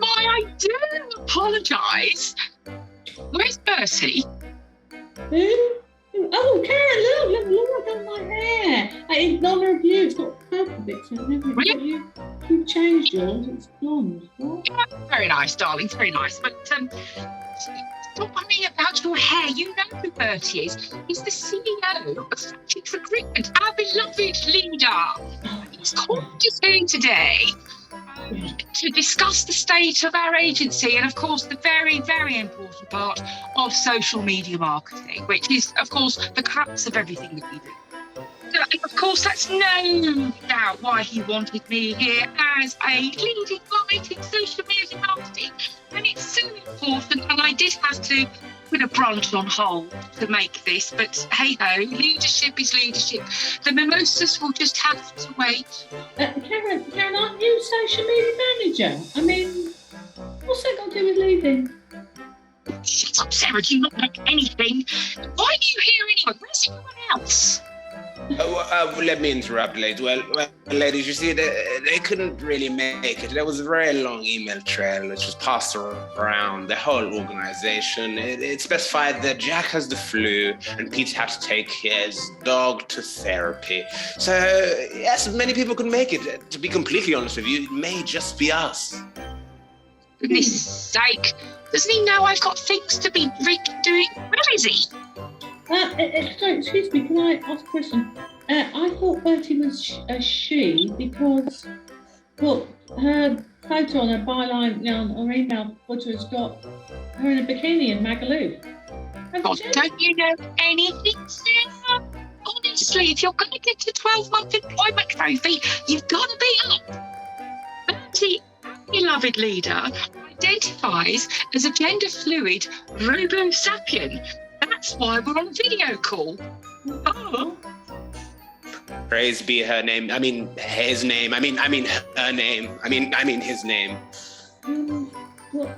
I do apologise. Where's Bertie? Who? Oh, Karen, look, I've done my hair. In honour of you, it's got purple bits in it. Really? You've changed yours, it's blonde. What? Yeah, very nice, darling, very nice. But don't worry about your hair. You know who Bertie is. He's the CEO of Ratchet Recruitment, our beloved leader. He's called us here today to discuss the state of our agency and, of course, the very, very important part of social media marketing, which is, of course, the crux of everything that we do. So, of course, that's no doubt why he wanted me here as a leading light in social media marketing. And it's so important, and I did have to put a brunch on hold to make this, but hey-ho, leadership is leadership. The mimosas will just have to wait. Karen, aren't you social media manager? I mean, what's that got to do with leading? Shut up, Sarah, do you not like anything? Why are you here anyway? Where's everyone else? Let me interrupt, ladies. Well, ladies, you see, they couldn't really make it. There was a very long email trail which was passed around the whole organization. It specified that Jack has the flu and Pete had to take his dog to therapy. So, yes, many people could make it. To be completely honest with you, it may just be us. For goodness sake, doesn't he know I've got things to be doing? Where is he? Sorry, excuse me, can I ask a question? I thought Bertie was a she because, look, her photo on her byline, on her email footer has got her in a bikini in Magaluf. God, don't you know anything, Sarah? Honestly, if you're going to get a 12-month employment trophy, you've got to be up. Bertie, our beloved leader, identifies as a gender-fluid robo-sapien. That's why we're on video call. Oh. Praise be her name. I mean, his name. I mean, her name. I mean, his name. What?